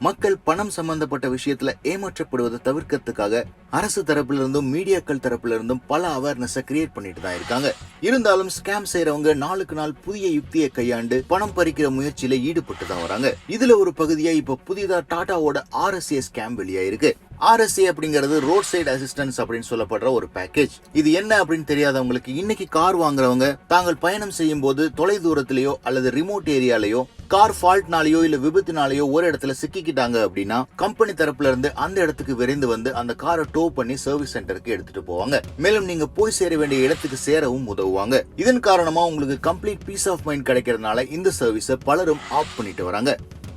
மக்கள் பணம் சம்பந்தப்பட்ட விஷயத்துல ஏமாற்றப்படுவதை தவிர்க்கிறதுக்காக அரசு தரப்புல இருந்தும் மீடியாக்கள் தரப்புல இருந்தும் பல அவேர்னஸ் கிரியேட் பண்ணிட்டு தான் இருக்காங்க. இருந்தாலும் ஸ்கேம் செய்யறவங்க நாளுக்கு நாள் புதிய யுக்தியை கையாண்டு பணம் பறிக்கிற முயற்சியில ஈடுபட்டு தான் வராங்க. இதுல ஒரு பகுதியா இப்ப புதிதா டாடாவோட RSA ஸ்கேம் வெளியாயிருக்கு. RSA அப்படிங்கிறது ரோட் சைடு அசிஸ்டன்ஸ் அப்படின்னு சொல்லப்படுற ஒரு பேக்கேஜ். இது என்ன அப்படின்னு தெரியாதவங்களுக்கு, இன்னைக்கு கார் வாங்குறவங்க தாங்கள் பயணம் செய்யும் போது தொலை தூரத்திலேயோ அல்லது ரிமோட் ஏரியாலேயோ கார் ஃபால்ட்னாலேயோ இல்ல விபத்துனாலேயோ ஒரு இடத்துல சிக்கிக்கிட்டாங்க அப்படின்னா கம்பெனி தரப்புல இருந்து அந்த இடத்துக்கு விரைந்து வந்து அந்த காரை டோ பண்ணி சர்வீஸ் சென்டருக்கு எடுத்துட்டு போவாங்க. மேலும் நீங்க போய் சேர வேண்டிய இடத்துக்கு சேரவும் உதவுவாங்க. இதன் காரணமா உங்களுக்கு கம்ப்ளீட் பீஸ் ஆஃப் மைண்ட் கிடைக்கிறதுனால இந்த சர்வீஸை பலரும் ஆஃப் பண்ணிட்டு வராங்க.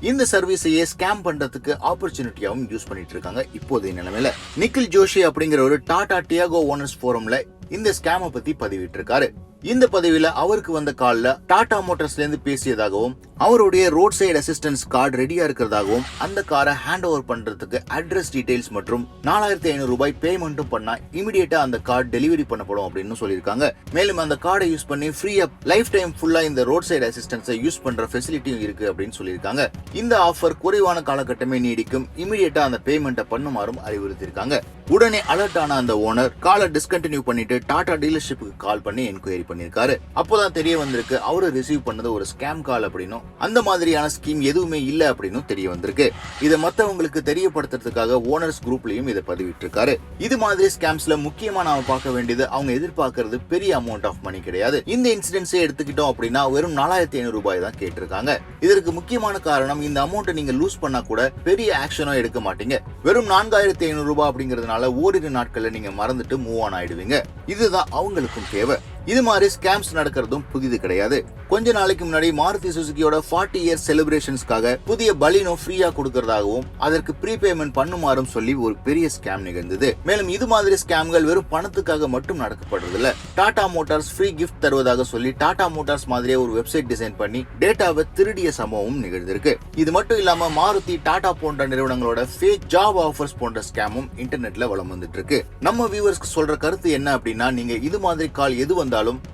இந்த சர்வீஸையே ஸ்கேம் பண்றதுக்கு ஆப்பர்ச்சுனிட்டியாவும் யூஸ் பண்ணிட்டு இருக்காங்க இப்போதைய நிலைமையில. நிக்கில் ஜோஷி அப்படிங்கிற ஒரு டாடா டியாகோ ஓனர்ஸ் போரம்ல இந்த ஸ்கேமை பத்தி பதிவிட்டு இருக்காரு. இந்த பதிவுல அவருக்கு வந்த கால்ல டாடா மோட்டார்ஸ்ல இருந்து பேசியதாகவும் அவருடைய ரோட் சைடு அசிஸ்டன்ஸ் கார்டு ரெடியா இருக்கிறதாகவும் அந்த காரை ஹேண்ட் ஓவர் பண்றதுக்கு அட்ரஸ் டீடைல்ஸ் மற்றும் 4500 ரூபாய் பேமெண்ட்டும் பண்ணா இமிடியேட்டா அந்த கார்டு டெலிவரி பண்ணப்படும் அப்படின்னு சொல்லியிருக்காங்க. மேலும் அந்த கார்டை யூஸ் பண்ணி ஃப்ரீயா லைஃப் டைம் ஃபுல்லா இந்த ரோட் சைடு அசிஸ்டன்ஸை யூஸ் பண்ற ஃபெசிலிட்டியும் இருக்கு அப்படின்னு சொல்லியிருக்காங்க. இந்த ஆஃபர் குறைவான காலகட்டமே நீடிக்கும். இமிடியேட்டா அந்த பேமெண்ட்டை பண்ணுமாறும் அறிவுறுத்திருக்காங்க. உடனே அலர்ட் ஆன அந்த ஓனர் காலை டிஸ்கண்டினியூ பண்ணிட்டு டாடா டீலர்ஷிப்புக்கு கால் பண்ணி என்கொயரி பண்ணிருக்காரு. அப்போதான் தெரிய வந்திருக்கு அவரு ரிசீவ் பண்ணது ஒரு ஸ்கேம் கால் அப்படின்னும் அந்த மாதிரியான ஸ்கீம் எதுவுமே இல்ல அப்படின்னு தெரிய வந்திருக்கு. இதை மத்தவங்களுக்கு தெரியப்படுத்துறதுக்காக ஓனர்ஸ் குரூப்லயும் இதை பதிவிட்டு இருக்காரு. இது மாதிரி ஸ்கேம்ஸ்ல முக்கியமா நாம பார்க்க வேண்டியது அவங்க எதிர்பார்க்கறது பெரிய அமௌண்ட் ஆஃப் மணி கிடையாது. இந்த இன்சிடென்ட்ஸே எடுத்துக்கிட்டோம் அப்படின்னா வெறும் 4500 ரூபாய் தான் கேட்டிருக்காங்க. இதற்கு முக்கியமான காரணம் இந்த அமௌண்ட் நீங்க லூஸ் பண்ணா கூட பெரிய ஆக்ஷனும் எடுக்க மாட்டீங்க. வெறும் 4500 ரூபாய் அப்படிங்கறதுனால ஓரிரு நாட்கள்ல நீங்க மறந்துட்டு மூவ் ஆன் ஆயிடுவீங்க. இதுதான் அவங்களுக்கும் தேவை. இது மாதிரி ஸ்கேம்ஸ் நடக்கிறதும் புதிது கிடையாது. கொஞ்ச நாளைக்கு முன்னாடி மாருதி சுசுகியோட 40 இயர் செலிப்ரேஷன்ஸ்க்காக புதிய பலினோ ஃப்ரீயா கொடுக்கறதாகவும் அதற்கு ப்ரீபேமெண்ட் பண்ணுமாறும் சொல்லி ஒரு பெரிய ஸ்கேம் நிகழ்ந்தது. மேலும் இது மாதிரி ஸ்கேம்கள் வெறும் பணத்துக்காக மட்டும் நடக்கப்படுறது இல்ல. டாடா மோட்டார்ஸ் ஃப்ரீ கிஃப்ட் தருவதாக சொல்லி டாடா மோட்டார்ஸ் மாதிரியே ஒரு வெப்சைட் டிசைன் பண்ணி டேட்டாவை திருடிய சம்பவம் நிகழ்ந்திருக்கு. இது மட்டும் இல்லாம மாருதி, டாடா போன்ற நிறுவனங்களோட ஃபேக் ஜாப் ஆஃபர்ஸ் போன்ற ஸ்கேமும் இன்டர்நெட்ல வலம் வந்துட்டு இருக்கு. நம்ம வியூவர்ஸ்க்கு சொல்ற கருத்து என்ன அப்படின்னா, நீங்க இது மாதிரி கால் எது வந்தாலும்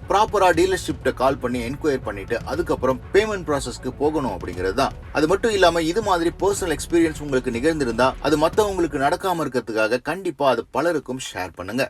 ப்ராப்பரா டீலர்ஷிப்ட கால் பண்ணி என்கொயரி பண்ணிட்டு அதுக்கப்புறம் பேமெண்ட் ப்ராசஸ்க்கு போகணும் அப்படிங்கிறது தான். அது மட்டும் இல்லாம இது மாதிரி பர்சனல் எக்ஸ்பீரியன்ஸ் உங்களுக்கு நிகழ்ந்திருந்தா அது மத்தவங்களுக்கு நடக்காம இருக்கிறதுக்காக கண்டிப்பா அது பலருக்கும் ஷேர் பண்ணுங்க.